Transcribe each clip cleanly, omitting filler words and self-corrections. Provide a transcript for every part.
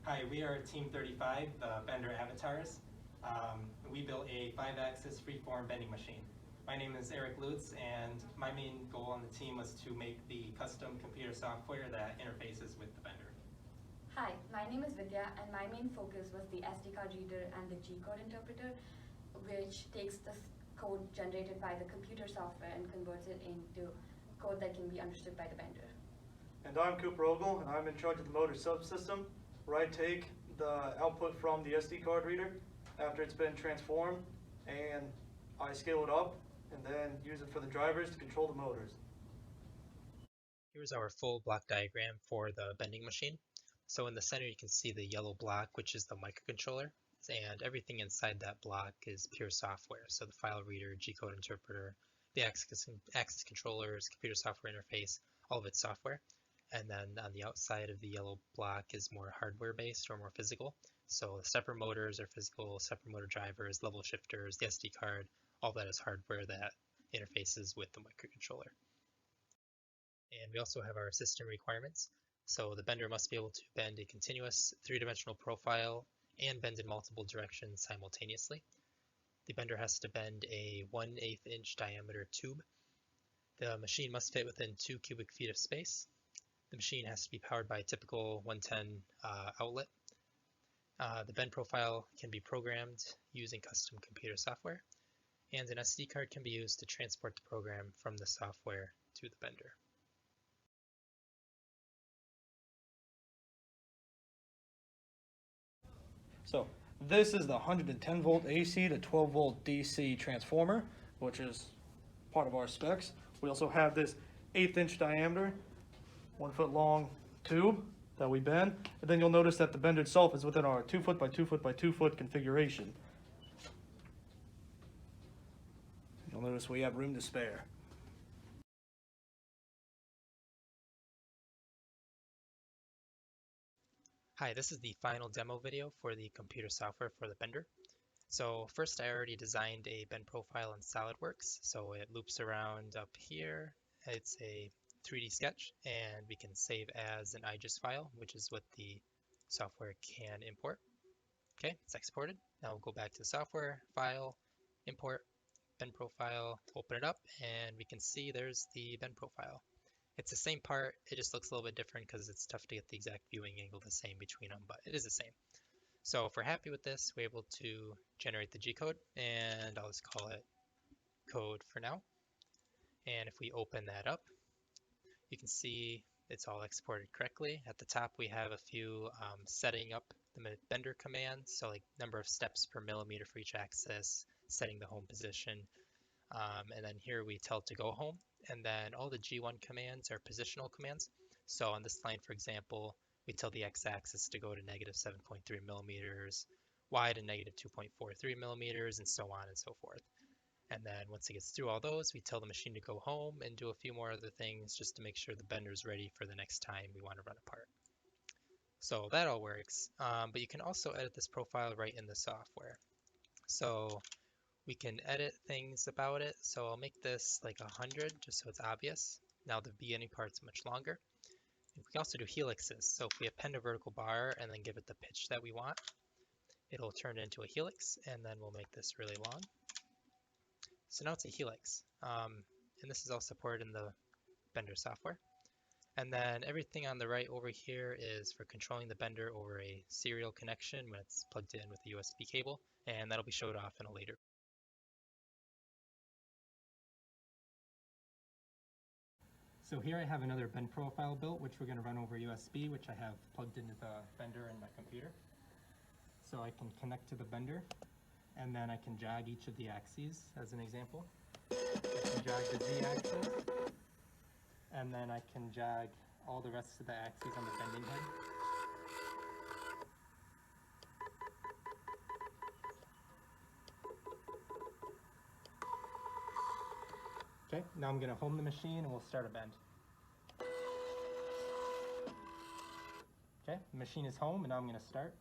Hi, we are Team 35, the Bender Avatars. We built a 5-axis freeform bending machine. My name is Eric Lutz, and my main goal on the team was to make the custom computer software that interfaces with the Bender. Hi, my name is Vidya, and my main focus was the SD card reader and the G-code interpreter, which takes the code generated by the computer software and converts it into code that can be understood by the Bender. And I'm Cooper Ogle, and I'm in charge of the motor subsystem, where I take the output from the SD card reader after it's been transformed, and I scale it up, and then use it for the drivers to control the motors. Here's our full block diagram for the bending machine. So in the center you can see the yellow block, which is the microcontroller, and everything inside that block is pure software. So the file reader, G-code interpreter, the access controllers, computer software interface, all of it's software. And then on the outside of the yellow block is more hardware based or more physical. So the stepper motors are physical, stepper motor drivers, level shifters, the SD card, all that is hardware that interfaces with the microcontroller. And we also have our system requirements. So the bender must be able to bend a continuous three-dimensional profile and bend in multiple directions simultaneously. The bender has to bend a 1/8 inch diameter tube. The machine must fit within 2 cubic feet of space. The machine has to be powered by a typical 110 outlet. The bend profile can be programmed using custom computer software, and an SD card can be used to transport the program from the software to the bender. So this is the 110 volt AC to 12 volt DC transformer, which is part of our specs. We also have this 1/8 inch diameter, 1 foot long tube that we bend. And then you'll notice that the bender itself is within our 2 foot by 2 foot by 2 foot configuration. You'll notice we have room to spare. Hi, this is the final demo video for the computer software for the bender. So first I already designed a bend profile in SolidWorks. So it loops around up here. It's a 3D sketch, and we can save as an IGES file, which is what the software can import. Okay, it's exported. Now we'll go back to the software, file, import, bend profile, open it up, and we can see there's the bend profile. It's the same part, it just looks a little bit different because it's tough to get the exact viewing angle the same between them, but it is the same. So if we're happy with this, we're able to generate the G-code, and I'll just call it code for now. And if we open that up, you can see it's all exported correctly. At the top, we have a few setting up the bender commands, so like number of steps per millimeter for each axis, setting the home position, and then here we tell it to go home. And then all the G1 commands are positional commands. So on this line, for example, we tell the x-axis to go to negative 7.3 millimeters, y to negative 2.43 millimeters, and so on and so forth. And then once it gets through all those, we tell the machine to go home and do a few more other things just to make sure the bender is ready for the next time we want to run a part. So that all works, but you can also edit this profile right in the software. So we can edit things about it. So I'll make this like 100 just so it's obvious. Now the beginning part's much longer. We can also do helixes. So if we append a vertical bar and then give it the pitch that we want, it'll turn it into a helix, and then we'll make this really long. So now it's a helix. And this is all supported in the bender software. And then everything on the right over here is for controlling the bender over a serial connection when it's plugged in with a USB cable, and that'll be showed off in a later. So here I have another bend profile built, which we're going to run over USB, which I have plugged into the bender in my computer. So I can connect to the bender, and then I can jog each of the axes as an example. I can jog the z-axis, and then I can jog all the rest of the axes on the bending head. Okay, now I'm going to home the machine and we'll start a bend. Okay, the machine is home and now I'm going to start.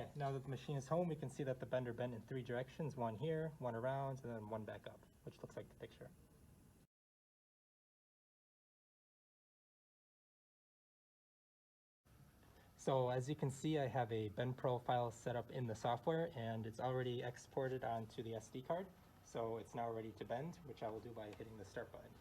Okay, now that the machine is home, we can see that the bender bent in 3 directions, one here, one around, and then one back up, which looks like the picture. So as you can see, I have a bend profile set up in the software, and it's already exported onto the SD card. So it's now ready to bend, which I will do by hitting the start button.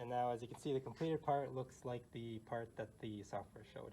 And now, as you can see, the completed part looks like the part that the software showed.